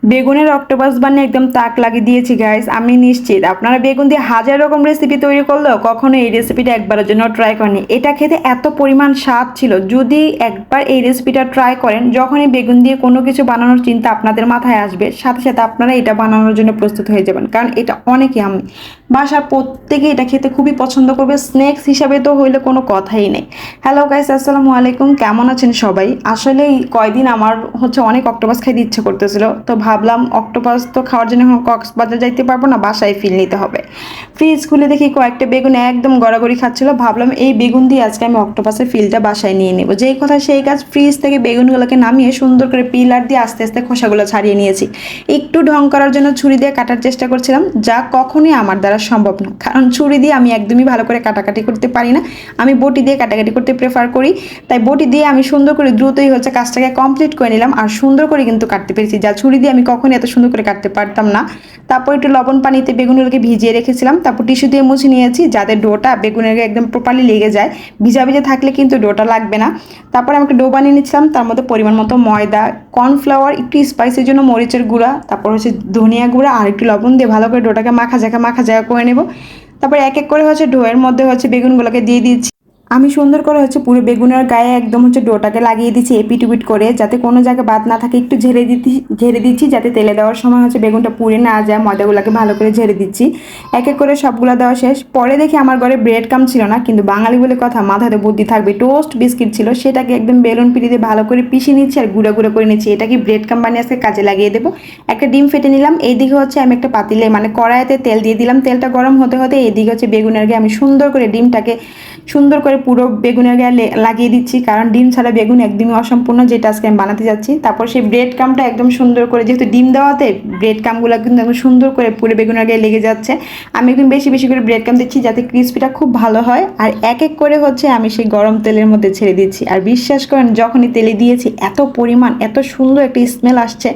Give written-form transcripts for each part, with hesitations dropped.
বেগুনের অক্টোপাস বানিয়ে একদম তাক লাগিয়ে দিয়েছি গাইস। আমি নিশ্চিত আপনারা বেগুন দিয়ে হাজার রকম রেসিপি তৈরি করলেও কখনো এই রেসিপিটা একবারের জন্য ট্রাই করেনি। এটা খেতে এত পরিমাণ স্বাদ ছিল। যদি একবার এই রেসিপিটা ট্রাই করেন, যখনই বেগুন দিয়ে কোনো কিছু বানানোর চিন্তা আপনাদের মাথায় আসবে, সাথে সাথে আপনারা এটা বানানোর জন্য প্রস্তুত হয়ে যাবেন, কারণ এটা অনেক আমি বাসার প্রত্যেকে এটা খেতে খুবই পছন্দ করবে। স্ন্যাক্স হিসাবে তো হইলে কোনো কথাই নেই। হ্যালো গাইস, আসসালামু আলাইকুম। কেমন আছেন সবাই? আসলে এই কয়দিন আমার অনেক অক্টোপাস খাইতে ইচ্ছে করতেছিল, তো ভাবলাম অক্টোপাস তো খাওয়ার জন্য এখন কক্সবাজার যাইতে পারবো না, বাসায় ফিল নিতে হবে। ফ্রিজ খুলে দেখি কয়েকটা বেগুন একদম গড়াগড়ি খাচ্ছিল। ভাবলাম এই বেগুন দিয়ে আজকে আমি অক্টোপাসের ফিলটা বাসায় নিয়ে নেবো। যেই কথা সেই কাজ, ফ্রিজ থেকে বেগুনগুলোকে নামিয়ে সুন্দর করে পিলার দিয়ে আস্তে আস্তে খোসাগুলো ছাড়িয়ে নিয়েছি। একটু ঢং করার জন্য ছুরি দিয়ে কাটার চেষ্টা করছিলাম, যা কখনোই আমার দ্বারা সম্ভব না, কারণ ছুরি দিয়ে আমি একদমই ভালো করে কাটাকাটি করতে পারি না। আমি বটি দিয়ে কাটাকাটি করতে প্রেফার করি। তাই বটি দিয়ে আমি সুন্দর করে দ্রুতই কাজটাকে কমপ্লিট করে নিলাম, আর সুন্দর করে কিন্তু কাটতে পেরেছি, যা ছুরি দিয়ে আমি কখনোই এত সুন্দর করে কাটতে পারতাম না। তারপর একটু লবণ পানিতে বেগুনগুলোকে ভিজিয়ে রেখেছিলাম, তারপর টিস্যু দিয়ে মুছে নিয়েছি, যাতে ডোটা বেগুনের একদম প্রপারলি লেগে যায়। ভিজা ভিজা থাকলে কিন্তু ডোটা লাগবে না। তারপরে আমি একটা ডো বানিয়ে নিচ্ছিলাম, তার মধ্যে পরিমাণ মতো ময়দা, কর্নফ্লাওয়ার, একটু স্পাইসির জন্য মরিচের গুঁড়া, তারপর ধনিয়া গুঁড়া আর একটু লবণ দিয়ে ভালো করে ডোটাকে মাখা জায়গা করে নেব। তারপর এক এক করে ডোয়ের মধ্যে বেগুনগুলোকে দিয়ে দিচ্ছি। আমি সুন্দর করে পুরো বেগুনের গায়ে একদম ডোটাকে লাগিয়ে দিচ্ছি এপিট উপিট করে, যাতে কোনো জায়গায় বাদ না থাকে। একটু ঝেড়ে দিচ্ছি, যাতে তেলে দেওয়ার সময় বেগুনটা পুড়ে না যায়। ময়দাগুলোকে ভালো করে ঝেড়ে দিচ্ছি। এক এক করে সবগুলো দেওয়া শেষ। পরে দেখি আমার ঘরে ব্রেড কাম ছিল না, কিন্তু বাঙালি বলে কথা, মাথাতে বুদ্ধি থাকবে। টোস্ট বিস্কিট ছিল, সেটাকে একদম বেলুন পিড়িতে ভালো করে পিষে নিচ্ছি আর গুঁড়ো গুঁড়ো করে নিচ্ছি। এটাকে ব্রেড কাম বানিয়ে আজকে কাজে লাগিয়ে দেবো। একটা ডিম ফেটে নিলাম। এইদিকে আমি একটা পাতিলে কড়াইতে তেল দিয়ে দিলাম। তেলটা গরম হতে হতে এইদিকে বেগুনের গায়ে আমি সুন্দর করে ডিমটাকে সুন্দর করে পুরো বেগুনের গায়ে লাগিয়ে দিচ্ছি, কারণ ডিম ছাড়া বেগুন একদমই অসম্পূর্ণ, যেটা আজকে আমি বানাতে যাচ্ছি। তারপর সেই ব্রেড কামটা একদম সুন্দর করে, যেহেতু ডিম দেওয়াতে ব্রেড কামগুলো কিন্তু একদম সুন্দর করে পুরো বেগুনের গায়ে লেগে যাচ্ছে। আমি একদম বেশি বেশি করে ব্রেড কাম দিচ্ছি, যাতে ক্রিস্পিটা খুব ভালো হয়। আর এক এক করে আমি সেই গরম তেলের মধ্যে ছেড়ে দিচ্ছি। আর বিশ্বাস করেন, যখনই তেলে দিয়েছি এত পরিমাণ, এত সুন্দর একটা স্মেল আসছে,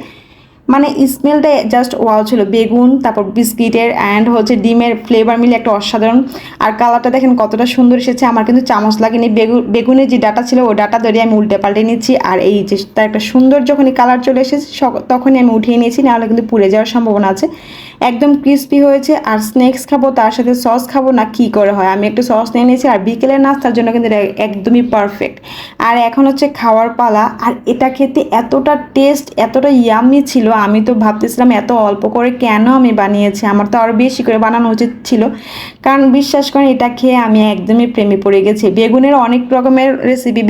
স্মেলটা জাস্ট ওয়াও ছিল। বেগুন, তারপর বিস্কিটের অ্যান্ড ডিমের ফ্লেভার মিলে একটা অসাধারণ। আর কালারটা দেখেন কতটা সুন্দর এসেছে। আমার কিন্তু চামচ লাগেনি। বেগুনের যে ডাটা ছিল, ওই ডাটা ধরে আমি উল্টে পাল্টে নিচ্ছি। আর এই যে তার একটা সুন্দর যখনই কালার চলে এসেছে, তখনই আমি উঠিয়ে নিয়েছি, নাহলে কিন্তু পুড়ে যাওয়ার সম্ভাবনা আছে। একদম ক্রিস্পি হয়েছে। আর স্ন্যাক্স খাবো, তার সাথে সস খাবো না, কি করে হয়। আমি একটু সস নিয়ে নিয়েছি, আর বিকেলের নাস্তার জন্য কিন্তু একদমই পারফেক্ট। আর এখন খাওয়ার পালা। আর এটা খেতে এতটা টেস্ট, এতটা ইয়ামি ছিল, আমি তো ভাবতেছিলাম এত অল্প করে কেন আমি বানিয়েছি, আমার তো আরও বেশি করে বানানো উচিত ছিল। কারণ বিশ্বাস করেন, এটা খেয়ে আমি একদমই প্রেমে পড়ে গেছি। বেগুনের অনেক রকমের রেসিপি,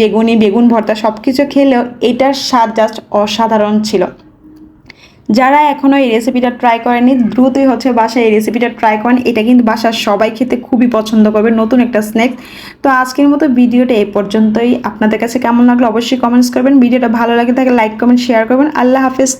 বেগুন ভর্তা সব কিছু খেলেও এটার স্বাদ জাস্ট অসাধারণ ছিল। যারা এখনও এই রেসিপিটা ট্রাই করেনি, দ্রুতই বাসায় এই রেসিপিটা ট্রাই করেন। এটা কিন্তু বাসার সবাই খেতে খুবই পছন্দ করবে, নতুন একটা স্ন্যাক্স। তো আজকের মতো ভিডিওটা এই পর্যন্তই। আপনাদের কাছে কেমন লাগলো অবশ্যই কমেন্টস করবেন। ভিডিওটা ভালো লাগে থাকে লাইক কমেন্ট শেয়ার করবেন। আল্লাহ হাফেজ।